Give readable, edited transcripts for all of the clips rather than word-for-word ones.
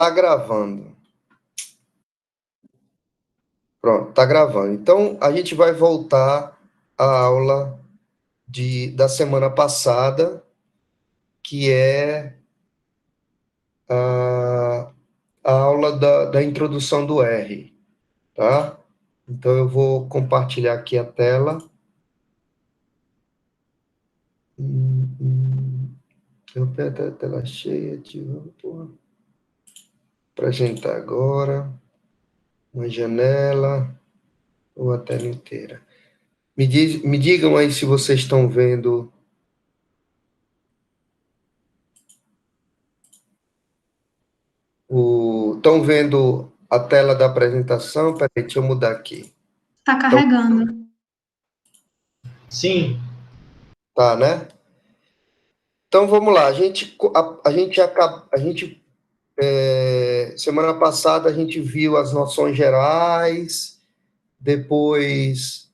Tá gravando. Pronto, tá gravando. Então, a gente vai voltar à aula da semana passada, que é a aula da introdução do R, tá? Então, eu vou compartilhar aqui a tela. Eu pego a tela cheia, apresentar agora, uma janela ou a tela inteira. Me digam aí se vocês estão vendo. Estão vendo a tela da apresentação? Peraí, deixa eu mudar aqui. Está carregando. Sim. Tá, né? Então vamos lá. Semana passada a gente viu as noções gerais, depois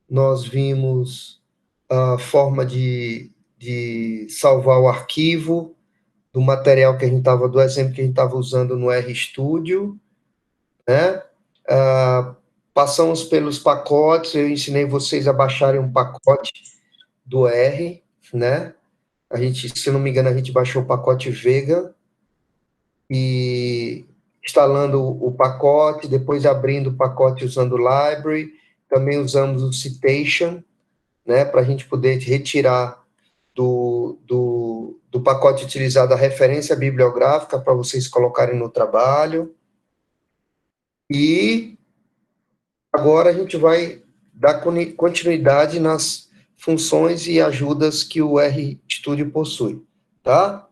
nós vimos a forma de salvar o arquivo do material que a gente estava, do exemplo que a gente estava usando no RStudio, né? Passamos pelos pacotes, eu ensinei vocês a baixarem um pacote do R, né? A gente, se não me engano, a gente baixou o pacote Vega e instalando o pacote, depois abrindo o pacote usando o library, também usamos o citation, né, para a gente poder retirar do pacote utilizado a referência bibliográfica para vocês colocarem no trabalho. E agora a gente vai dar continuidade nas funções e ajudas que o RStudio possui, tá?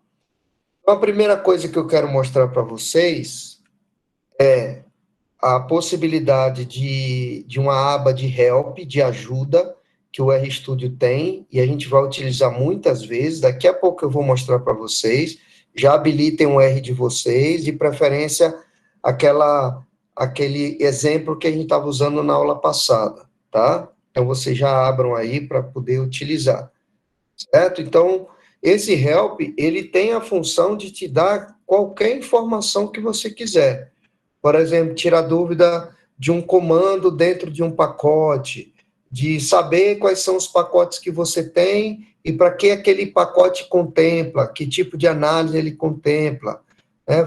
Então, a primeira coisa que eu quero mostrar para vocês é a possibilidade de uma aba de help, de ajuda, que o RStudio tem, e a gente vai utilizar muitas vezes. Daqui a pouco eu vou mostrar para vocês. Já habilitem um R de vocês, de preferência aquele exemplo que a gente estava usando na aula passada, tá? Então, vocês já abram aí para poder utilizar, certo? Então, esse help, ele tem a função de te dar qualquer informação que você quiser. Por exemplo, tirar dúvida de um comando dentro de um pacote, de saber quais são os pacotes que você tem e para que aquele pacote contempla, que tipo de análise ele contempla.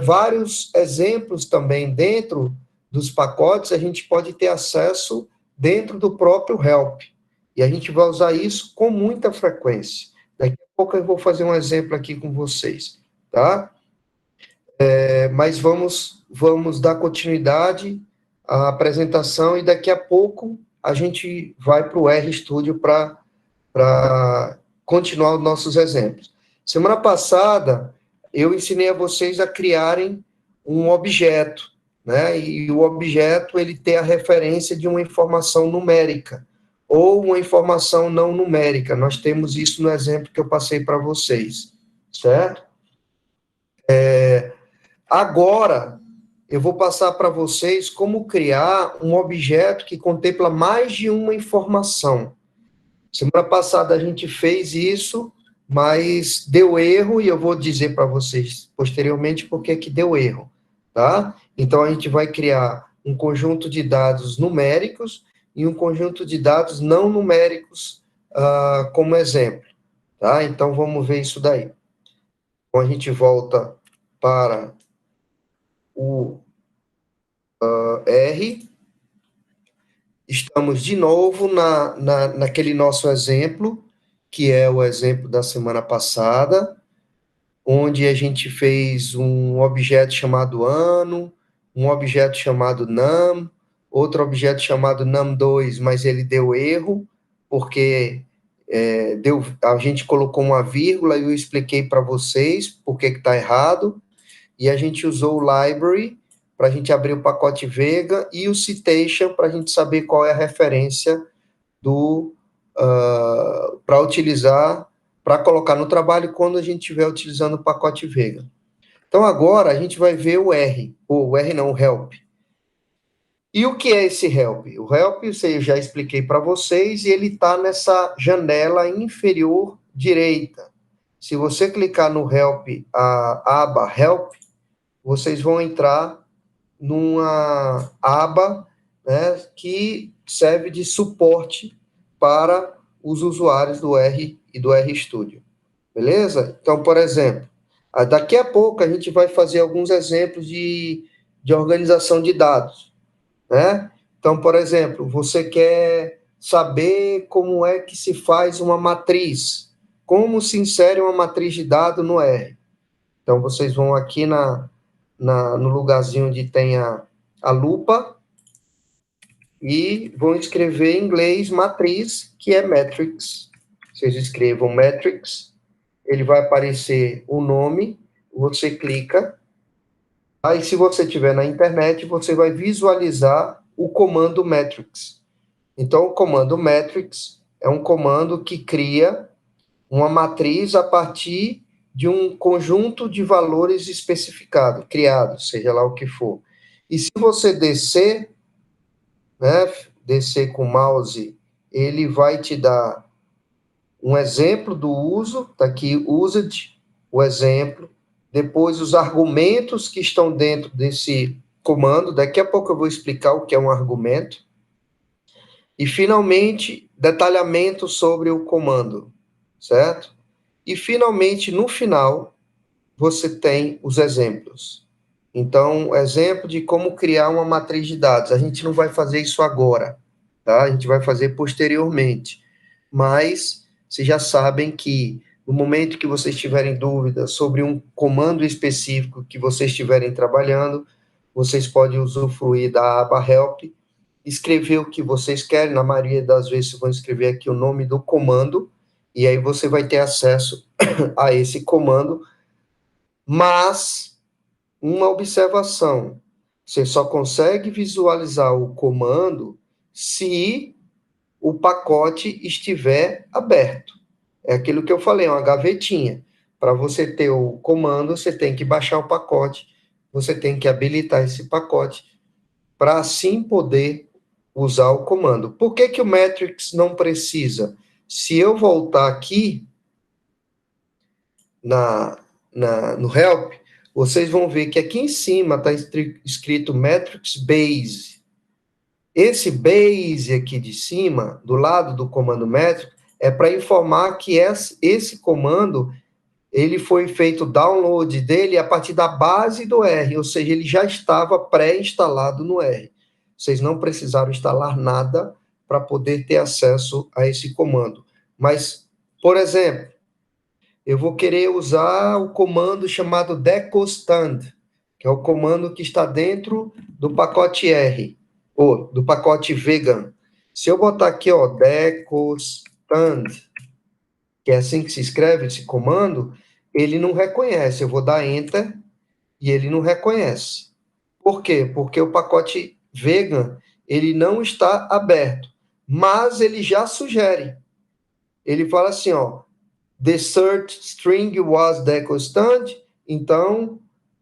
Vários exemplos também dentro dos pacotes a gente pode ter acesso dentro do próprio help. E a gente vai usar isso com muita frequência. Daqui a pouco eu vou fazer um exemplo aqui com vocês, tá? Mas vamos dar continuidade à apresentação e daqui a pouco a gente vai para o RStudio para continuar os nossos exemplos. Semana passada, eu ensinei a vocês a criarem um objeto, né? E o objeto, ele tem a referência de uma informação numérica ou uma informação não numérica. Nós temos isso no exemplo que eu passei para vocês, certo? Agora, eu vou passar para vocês como criar um objeto que contempla mais de uma informação. Semana passada a gente fez isso, mas deu erro, e eu vou dizer para vocês posteriormente por que deu erro, tá? Então, a gente vai criar um conjunto de dados numéricos e um conjunto de dados não numéricos como exemplo, tá? Então, vamos ver isso daí. Então, a gente volta para o R. Estamos de novo naquele nosso exemplo, que é o exemplo da semana passada, onde a gente fez um objeto chamado ano, um objeto chamado num, outro objeto chamado num2, mas ele deu erro, porque a gente colocou uma vírgula e eu expliquei para vocês por que está errado, e a gente usou o library para a gente abrir o pacote Vega e o citation para a gente saber qual é a referência para utilizar, para colocar no trabalho quando a gente estiver utilizando o pacote Vega. Então, agora a gente vai ver o R, o R não, o help. E o que é esse help? O help, eu já expliquei para vocês, e ele está nessa janela inferior direita. Se você clicar no help, a aba help, vocês vão entrar numa aba, né, que serve de suporte para os usuários do R e do RStudio. Beleza? Então, por exemplo, daqui a pouco a gente vai fazer alguns exemplos de organização de dados, né? Então, por exemplo, você quer saber como é que se faz uma matriz, como se insere uma matriz de dados no R. Então, vocês vão aqui no lugarzinho onde tem a lupa e vão escrever em inglês matriz, que é matrix. Vocês escrevam matrix, ele vai aparecer o nome, você clica. Aí, se você estiver na internet, você vai visualizar o comando matrix. Então, o comando matrix é um comando que cria uma matriz a partir de um conjunto de valores especificado, criado, seja lá o que for. E se você descer, né, descer com o mouse, ele vai te dar um exemplo do uso, tá aqui, used, o exemplo, depois os argumentos que estão dentro desse comando, daqui a pouco eu vou explicar o que é um argumento, e finalmente, detalhamento sobre o comando, certo? E finalmente, no final, você tem os exemplos. Então, exemplo de como criar uma matriz de dados. A gente não vai fazer isso agora, tá? A gente vai fazer posteriormente. Mas vocês já sabem que no momento que vocês tiverem dúvida sobre um comando específico que vocês estiverem trabalhando, vocês podem usufruir da aba Help, escrever o que vocês querem. Na maioria das vezes, vão escrever aqui o nome do comando, e aí você vai ter acesso a esse comando. Mas uma observação: você só consegue visualizar o comando se o pacote estiver aberto. É aquilo que eu falei, uma gavetinha. Para você ter o comando, você tem que baixar o pacote, você tem que habilitar esse pacote para assim poder usar o comando. Por que que o Matrix não precisa? Se eu voltar aqui no Help, vocês vão ver que aqui em cima está escrito Matrix Base. Esse base aqui de cima, do lado do comando matrix, é para informar que esse comando, ele foi feito download dele a partir da base do R, ou seja, ele já estava pré-instalado no R. Vocês não precisaram instalar nada para poder ter acesso a esse comando. Mas, por exemplo, eu vou querer usar o comando chamado decostand, que é o comando que está dentro do pacote R, ou do pacote vegan. Se eu botar aqui, ó, decostand, que é assim que se escreve esse comando, ele não reconhece. Eu vou dar enter e ele não reconhece. Por quê? Porque o pacote vegan, ele não está aberto, mas ele já sugere. Ele fala assim, ó, the search string was decostand, então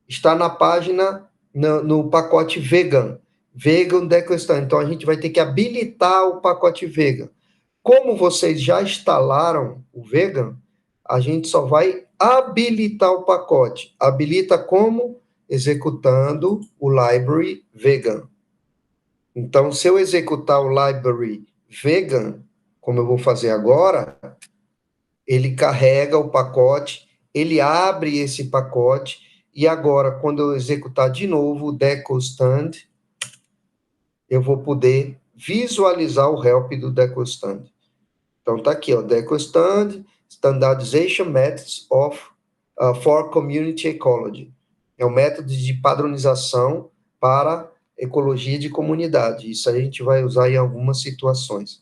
está na página, no pacote vegan, vegan decostand. Então a gente vai ter que habilitar o pacote vegan. Como vocês já instalaram o vegan, a gente só vai habilitar o pacote. Habilita como? Executando o library vegan. Então, se eu executar o library vegan, como eu vou fazer agora, ele carrega o pacote, ele abre esse pacote, e agora, quando eu executar de novo o decostand, eu vou poder visualizar o help do decostand. Então, tá aqui, ó, decostand, standardization methods for community ecology. É um método de padronização para ecologia de comunidade. Isso a gente vai usar em algumas situações.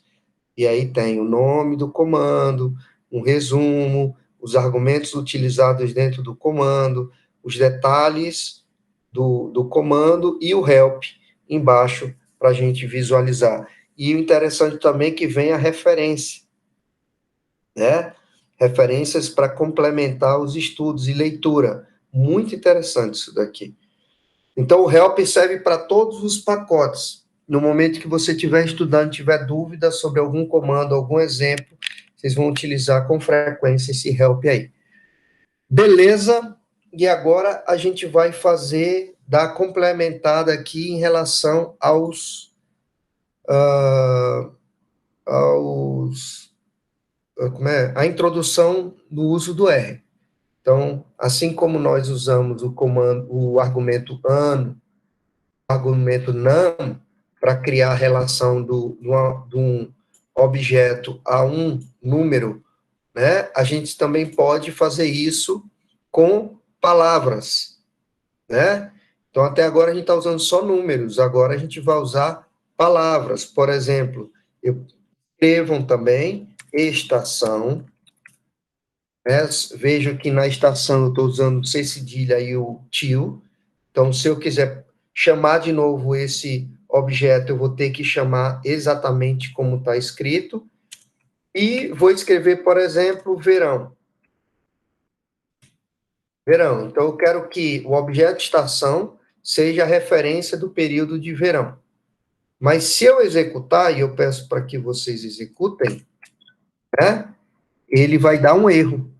E aí tem o nome do comando, um resumo, os argumentos utilizados dentro do comando, os detalhes do comando e o help embaixo para a gente visualizar. E o interessante também é que vem a referência, né? Referências para complementar os estudos e leitura. Muito interessante isso daqui. Então, o help serve para todos os pacotes. No momento que você estiver estudando, tiver dúvida sobre algum comando, algum exemplo, vocês vão utilizar com frequência esse help aí. Beleza? E agora a gente vai fazer da complementada aqui em relação a introdução do uso do R. Então, assim como nós usamos o argumento AND, o argumento NaN, para criar a relação de um objeto a um número, né? A gente também pode fazer isso com palavras, né? Então, até agora a gente está usando só números, agora a gente vai usar palavras. Por exemplo, escrevam também estação, né? Vejo que na estação eu estou usando C cedilha e o tio. Então, se eu quiser chamar de novo esse objeto, eu vou ter que chamar exatamente como está escrito. E vou escrever, por exemplo, verão. Verão. Então, eu quero que o objeto estação seja a referência do período de verão. Mas se eu executar, e eu peço para que vocês executem, né, ele vai dar um erro,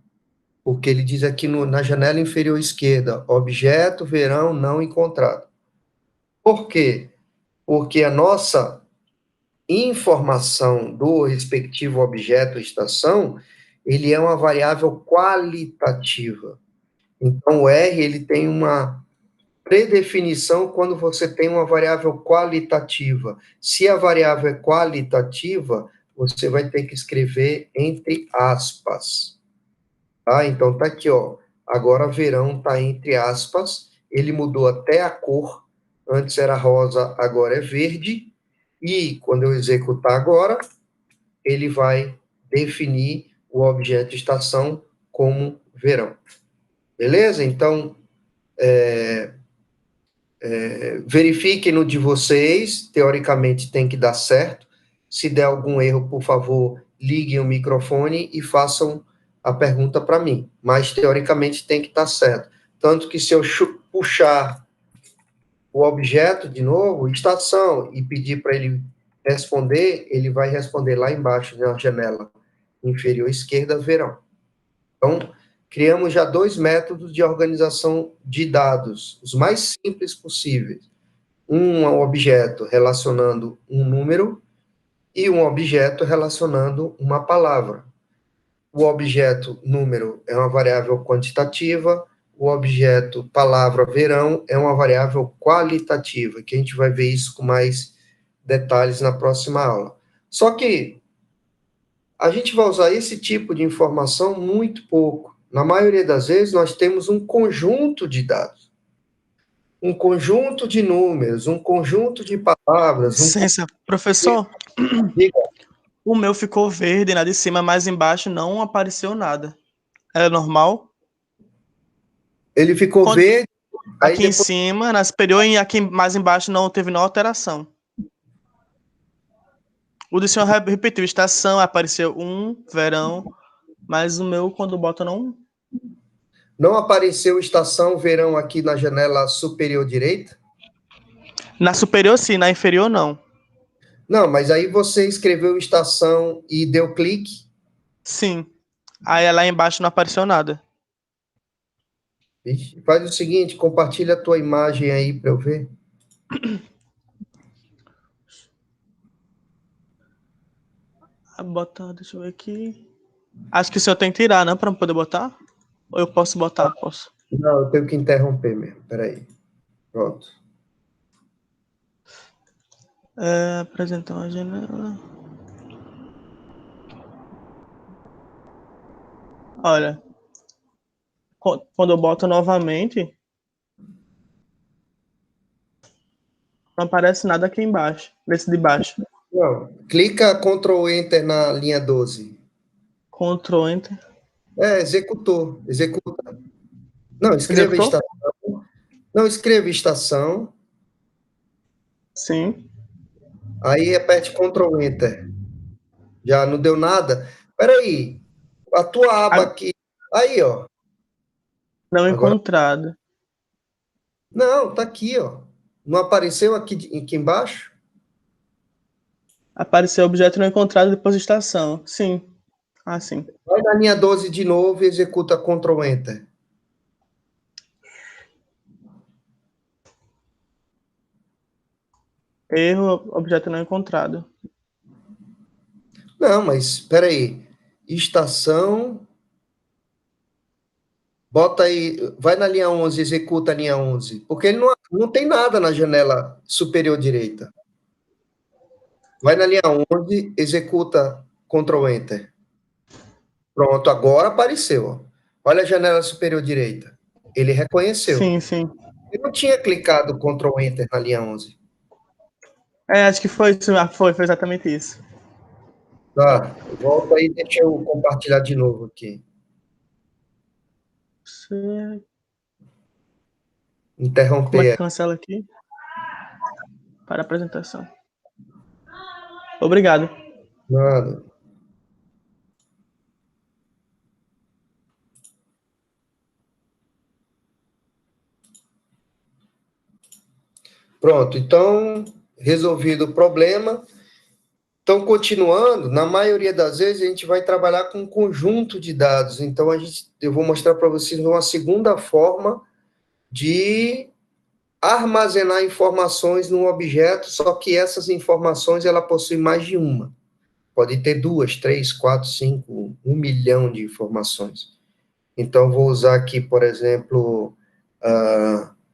porque ele diz aqui na janela inferior esquerda, objeto verão não encontrado. Por quê? Porque a nossa informação do respectivo objeto ou estação, ele é uma variável qualitativa. Então, o R, ele tem uma predefinição quando você tem uma variável qualitativa. Se a variável é qualitativa, você vai ter que escrever entre aspas. Tá? Então, tá aqui, ó. Agora, verão tá entre aspas. Ele mudou até a cor. Antes era rosa, agora é verde. E, quando eu executar agora, ele vai definir o objeto estação como verão. Beleza? Então, verifiquem no de vocês, teoricamente tem que dar certo. Se der algum erro, por favor, liguem o microfone e façam a pergunta para mim. Mas, teoricamente, tem que estar certo. Tanto que se eu puxar o objeto de novo, estação, e pedir para ele responder, ele vai responder lá embaixo na janela inferior esquerda, verão. Então, criamos já 2 métodos de organização de dados, os mais simples possíveis. Um objeto relacionando um número e um objeto relacionando uma palavra. O objeto número é uma variável quantitativa, o objeto palavra verão é uma variável qualitativa, que a gente vai ver isso com mais detalhes na próxima aula. Só que a gente vai usar esse tipo de informação muito pouco. Na maioria das vezes, nós temos um conjunto de dados, um conjunto de números, um conjunto de palavras. Licença, professor. Diga. O meu ficou verde na de cima, mas embaixo não apareceu nada. É normal? Ele ficou verde. Aqui depois... em cima, na superior, e aqui mais embaixo não teve nenhuma alteração. O do senhor repetiu, estação, apareceu verão, mas o meu, quando bota, não... Não apareceu estação, verão aqui na janela superior direita? Na superior, sim, na inferior, não. Não, mas aí você escreveu estação e deu clique? Sim. Aí lá embaixo não apareceu nada. Faz o seguinte, compartilha a tua imagem aí para eu ver. Botar, deixa eu ver aqui. Acho que o senhor tem que tirar, né, para poder botar? Ou eu posso botar? Posso. Não, eu tenho que interromper mesmo, peraí. Pronto. Apresentar uma janela. Olha, quando eu boto novamente, não aparece nada aqui embaixo, nesse de baixo. Não, clica Ctrl Enter na linha 12. Ctrl Enter. Executou, executa. Não, escreva estação. Não, escreva estação. Sim. Aí aperte Ctrl Enter. Já não deu nada? Peraí, a tua aba aqui. Aí, ó. Não encontrado. Não, tá aqui, ó. Não apareceu aqui embaixo? Apareceu objeto não encontrado depois de estação. Sim. Ah, sim. Vai na linha 12 de novo e executa Ctrl Enter. Erro, objeto não encontrado. Não, mas espera aí. Estação, bota aí, vai na linha 11, executa a linha 11, porque ele não tem nada na janela superior direita. Vai na linha 11, executa Ctrl Enter. Pronto, agora apareceu. Ó. Olha a janela superior direita. Ele reconheceu. Sim, sim. Eu não tinha clicado Ctrl Enter na linha 11. Acho que foi isso. Foi exatamente isso. Tá, volta aí, deixa eu compartilhar de novo aqui. Como é Interromper. que cancela aqui? Para a apresentação. Obrigado. Nada. Pronto, então, resolvido o problema. Então, continuando, na maioria das vezes a gente vai trabalhar com um conjunto de dados. Então, eu vou mostrar para vocês uma segunda forma de armazenar informações num objeto, só que essas informações ela possui mais de uma. Pode ter 2, 3, 4, 5, 1 milhão de informações. Então, vou usar aqui, por exemplo,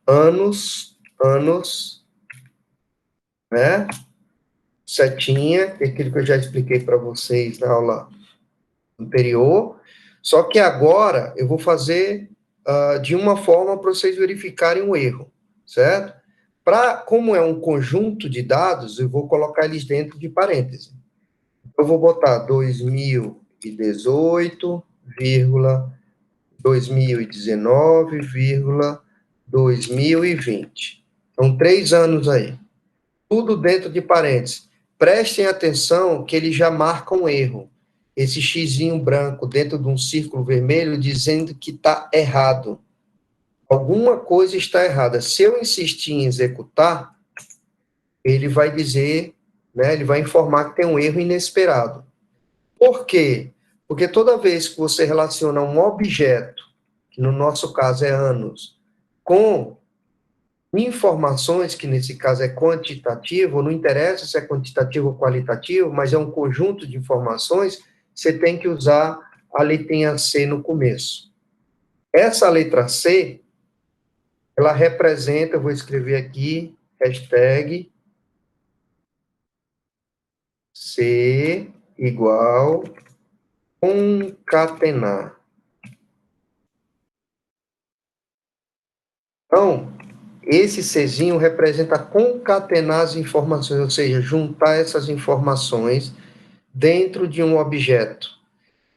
anos, né? Setinha, que é aquilo que eu já expliquei para vocês na aula anterior. Só que agora eu vou fazer de uma forma para vocês verificarem o erro, certo? Como é um conjunto de dados, eu vou colocar eles dentro de parênteses. Eu vou botar 2018, 2019, 2020. São 3 anos aí. Tudo dentro de parênteses. Prestem atenção que eles já marcam erro. Esse xizinho branco dentro de um círculo vermelho dizendo que está errado. Alguma coisa está errada. Se eu insistir em executar, ele vai dizer, né, ele vai informar que tem um erro inesperado. Por quê? Porque toda vez que você relaciona um objeto, que no nosso caso é anos, com informações, que nesse caso é quantitativo, não interessa se é quantitativo ou qualitativo, mas é um conjunto de informações, você tem que usar a letrinha C no começo. Essa letra C, ela representa, eu vou escrever aqui, hashtag C igual concatenar. Então, esse Czinho representa concatenar as informações, ou seja, juntar essas informações dentro de um objeto.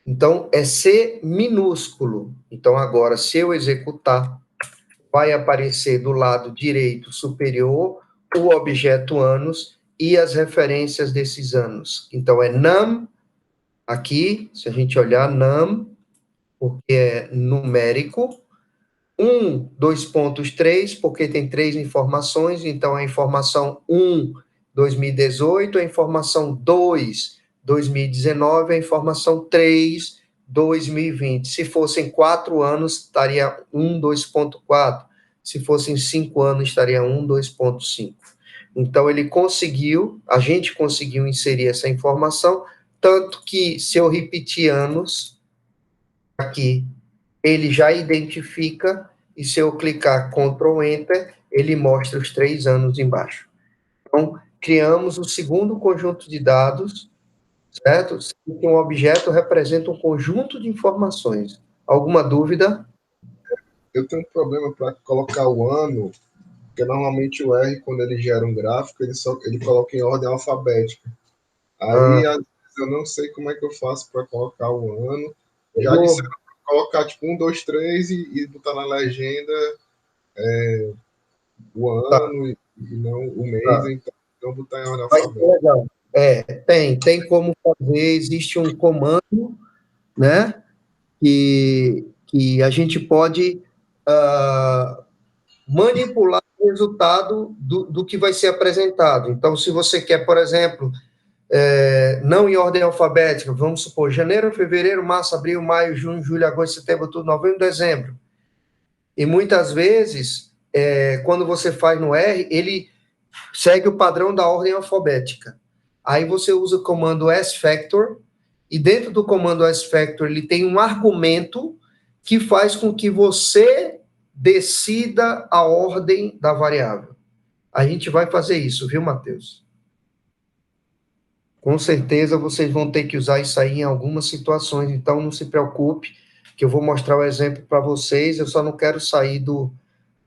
Então, é C minúsculo. Então, agora, se eu executar, vai aparecer do lado direito superior o objeto anos e as referências desses anos. Então, é num, aqui, se a gente olhar, num, porque é numérico, 2.3, porque tem 3 informações, então a informação 1, 2018, a informação 2, 2019, a informação 3, 2020. Se fossem 4 anos, estaria 2.4. Se fossem 5 anos, estaria 2.5. Então, a gente conseguiu inserir essa informação, tanto que, se eu repetir anos, aqui, ele já identifica, e se eu clicar Ctrl Enter, ele mostra os 3 anos embaixo. Então, criamos o segundo conjunto de dados, certo? Que um objeto representa um conjunto de informações. Alguma dúvida? Eu tenho um problema para colocar o ano, porque normalmente o R, quando ele gera um gráfico, ele coloca em ordem alfabética. Aí, às vezes, eu não sei como é que eu faço para colocar o ano. Já disseram para colocar, tipo, 1, 2, 3 e botar na legenda o ano e não o mês, então botar em ordem alfabética. Legal. Tem como fazer, existe um comando, né, que a gente pode manipular o resultado do que vai ser apresentado. Então, se você quer, por exemplo, não em ordem alfabética, vamos supor, janeiro, fevereiro, março, abril, maio, junho, julho, agosto, setembro, outubro, novembro, dezembro. E muitas vezes, quando você faz no R, ele segue o padrão da ordem alfabética. Aí você usa o comando sFactor, e dentro do comando sFactor ele tem um argumento que faz com que você decida a ordem da variável. A gente vai fazer isso, viu, Matheus? Com certeza vocês vão ter que usar isso aí em algumas situações, então não se preocupe, que eu vou mostrar o exemplo para vocês, eu só não quero sair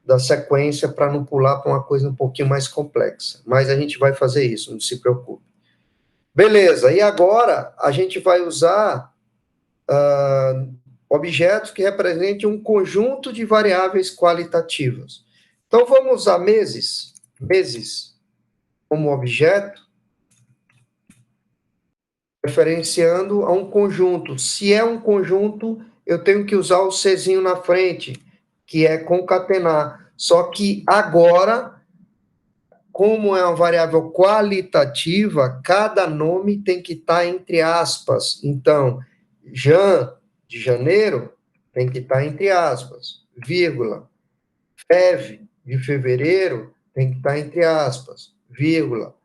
da sequência para não pular para uma coisa um pouquinho mais complexa, mas a gente vai fazer isso, não se preocupe. Beleza, e agora a gente vai usar objetos que representem um conjunto de variáveis qualitativas. Então, vamos usar meses como objeto, referenciando a um conjunto. Se é um conjunto, eu tenho que usar o Czinho na frente, que é concatenar. Só que agora, como é uma variável qualitativa, cada nome tem que estar entre aspas. Então, Jan, de janeiro, tem que estar entre aspas, vírgula. Fev, de fevereiro, tem que estar entre aspas, vírgula.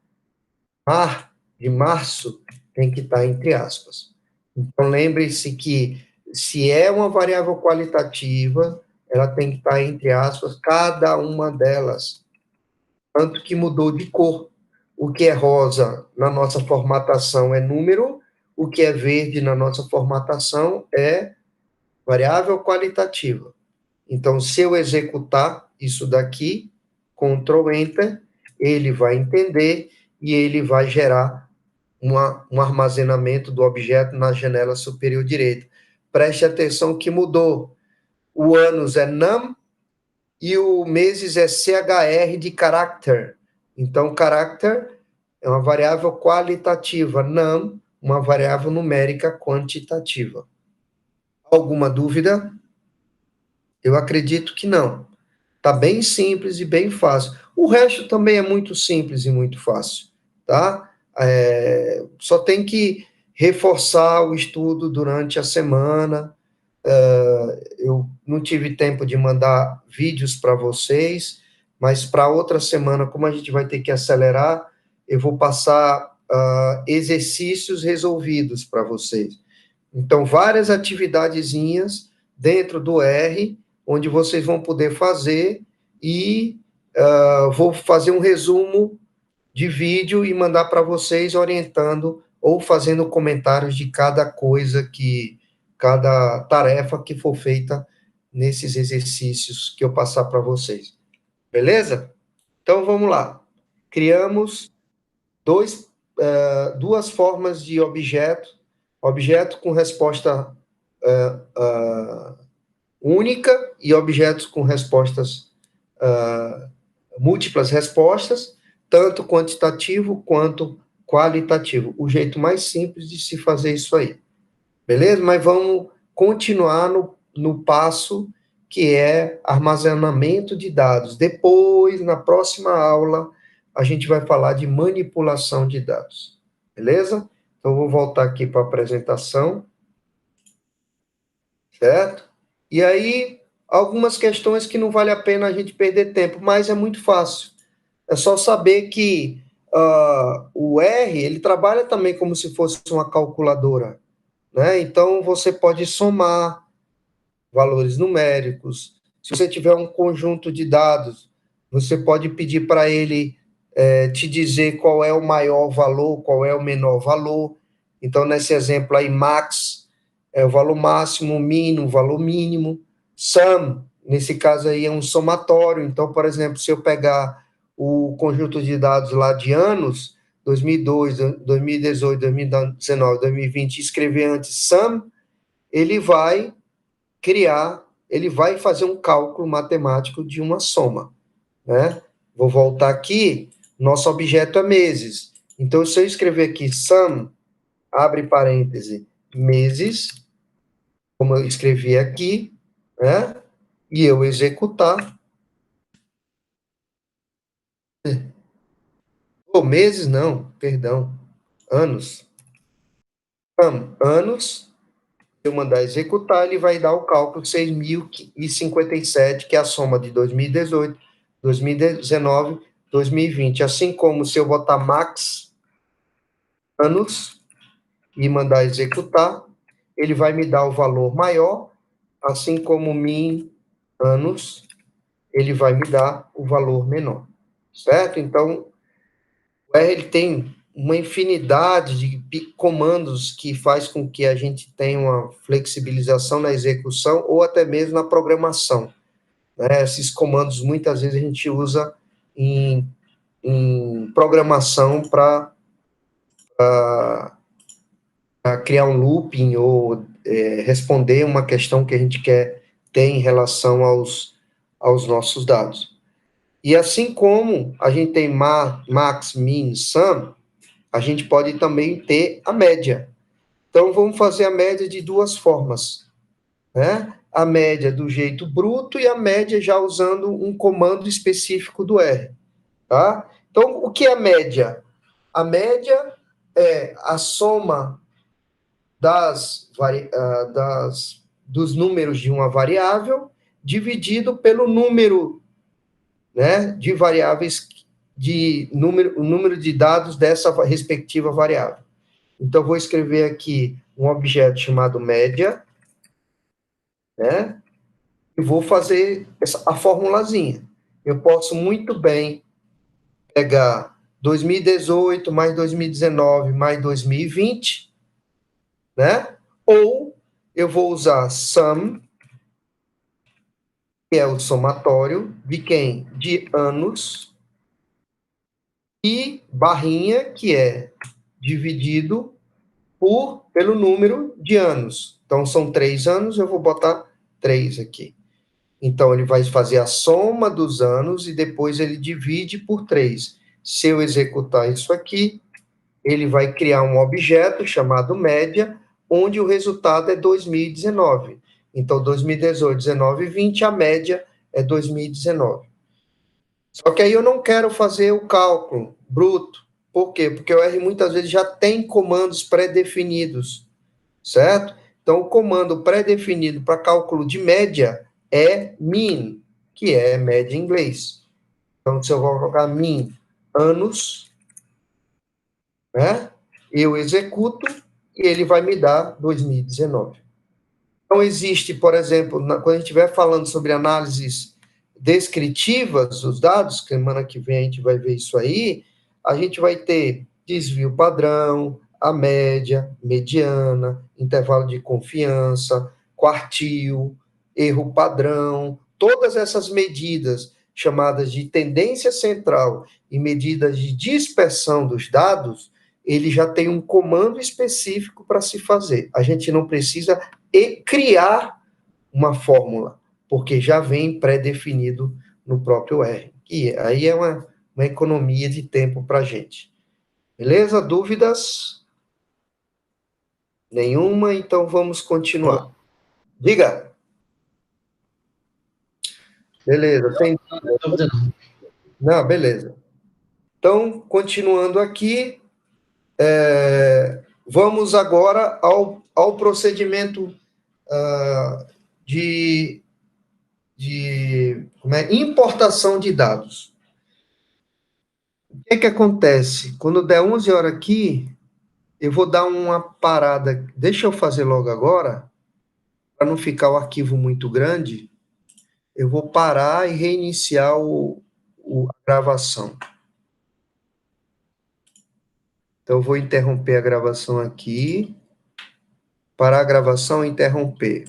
Mar, de março, tem que estar entre aspas. Então, lembre-se que, se é uma variável qualitativa, ela tem que estar entre aspas, cada uma delas. Tanto que mudou de cor. O que é rosa na nossa formatação é número, o que é verde na nossa formatação é variável qualitativa. Então, se eu executar isso daqui, Ctrl Enter, ele vai entender e ele vai gerar um armazenamento do objeto na janela superior direita. Preste atenção que mudou. O anos é num e o meses é chr de character. Então, character é uma variável qualitativa, num, uma variável numérica quantitativa. Alguma dúvida? Eu acredito que não. Tá bem simples e bem fácil. O resto também é muito simples e muito fácil, tá? Só tem que reforçar o estudo durante a semana. Eu não tive tempo de mandar vídeos para vocês, mas para outra semana, como a gente vai ter que acelerar, eu vou passar exercícios resolvidos para vocês. Então, várias atividadezinhas dentro do R, onde vocês vão poder fazer, e vou fazer um resumo de vídeo e mandar para vocês orientando ou fazendo comentários de cada coisa cada tarefa que for feita nesses exercícios que eu passar para vocês. Beleza? Então, vamos lá. Criamos duas formas de objeto com resposta única e objetos com respostas múltiplas respostas, tanto quantitativo quanto qualitativo. O jeito mais simples de se fazer isso aí. Beleza? Mas vamos continuar no passo que é armazenamento de dados. Depois, na próxima aula, a gente vai falar de manipulação de dados. Beleza? Então, eu vou voltar aqui para a apresentação. Certo? E aí, algumas questões que não vale a pena a gente perder tempo, mas é muito fácil. É só saber que o R, ele trabalha também como se fosse uma calculadora, né? Então, você pode somar valores numéricos. Se você tiver um conjunto de dados, você pode pedir para ele te dizer qual é o maior valor, qual é o menor valor. Então, nesse exemplo aí, max é o valor máximo, min, o valor mínimo. Sum, nesse caso aí, é um somatório. Então, por exemplo, se eu pegar o conjunto de dados lá de anos, 2002, 2018, 2019, 2020, e escrever antes sum, ele vai fazer um cálculo matemático de uma soma, né? Vou voltar aqui, nosso objeto é meses. Então, se eu escrever aqui sum, abre parêntese, meses, como eu escrevi aqui, né? E eu executar. Meses não, perdão, anos. Anos, se eu mandar executar, ele vai dar o cálculo 6.057, que é a soma de 2018, 2019, 2020. Assim como se eu botar max anos e mandar executar, ele vai me dar o valor maior, assim como min anos, ele vai me dar o valor menor, certo? Então, o R ele tem uma infinidade de comandos que faz com que a gente tenha uma flexibilização na execução ou até mesmo na programação, né? Esses comandos, muitas vezes, a gente usa em programação para criar um looping ou responder uma questão que a gente quer ter em relação aos nossos dados. E assim como a gente tem max, min, sum, a gente pode também ter a média. Então, vamos fazer a média de duas formas, né? A média do jeito bruto e a média já usando um comando específico do R, tá? Então, o que é a média? A média é a soma dos números de uma variável dividido pelo número, né, de variáveis, o número de dados dessa respectiva variável. Então, vou escrever aqui um objeto chamado média, né, e vou fazer a formulazinha. Eu posso muito bem pegar 2018 mais 2019 mais 2020, né, ou eu vou usar sum, que é o somatório de quem? De anos, e barrinha, que é dividido pelo número de anos. Então, são 3 anos, eu vou botar 3 aqui. Então, ele vai fazer a soma dos anos e depois ele divide por 3. Se eu executar isso aqui, ele vai criar um objeto chamado média, onde o resultado é 2019. Então, 2018, 19 e 20, a média é 2019. Só que aí eu não quero fazer o cálculo bruto. Por quê? Porque o R muitas vezes já tem comandos pré-definidos, certo? Então, o comando pré-definido para cálculo de média é min, que é média em inglês. Então, se eu colocar min anos, né? Eu executo e ele vai me dar 2019. Então, existe, por exemplo, quando a gente estiver falando sobre análises descritivas dos dados, que semana que vem a gente vai ver isso aí, a gente vai ter desvio padrão, a média, mediana, intervalo de confiança, quartil, erro padrão, todas essas medidas chamadas de tendência central e medidas de dispersão dos dados, ele já tem um comando específico para se fazer. A gente não precisa criar uma fórmula, porque já vem pré-definido no próprio R. E aí é uma economia de tempo para a gente. Beleza? Dúvidas? Nenhuma? Então vamos continuar. Diga. Beleza. Tem dúvida? Não, beleza. Então, continuando aqui, vamos agora ao procedimento de importação de dados. O que acontece? Quando der 11 horas aqui, eu vou dar uma parada. Deixa eu fazer logo agora, para não ficar o arquivo muito grande. Eu vou parar e reiniciar a gravação. Então, eu vou interromper a gravação aqui. Parar a gravação e interromper.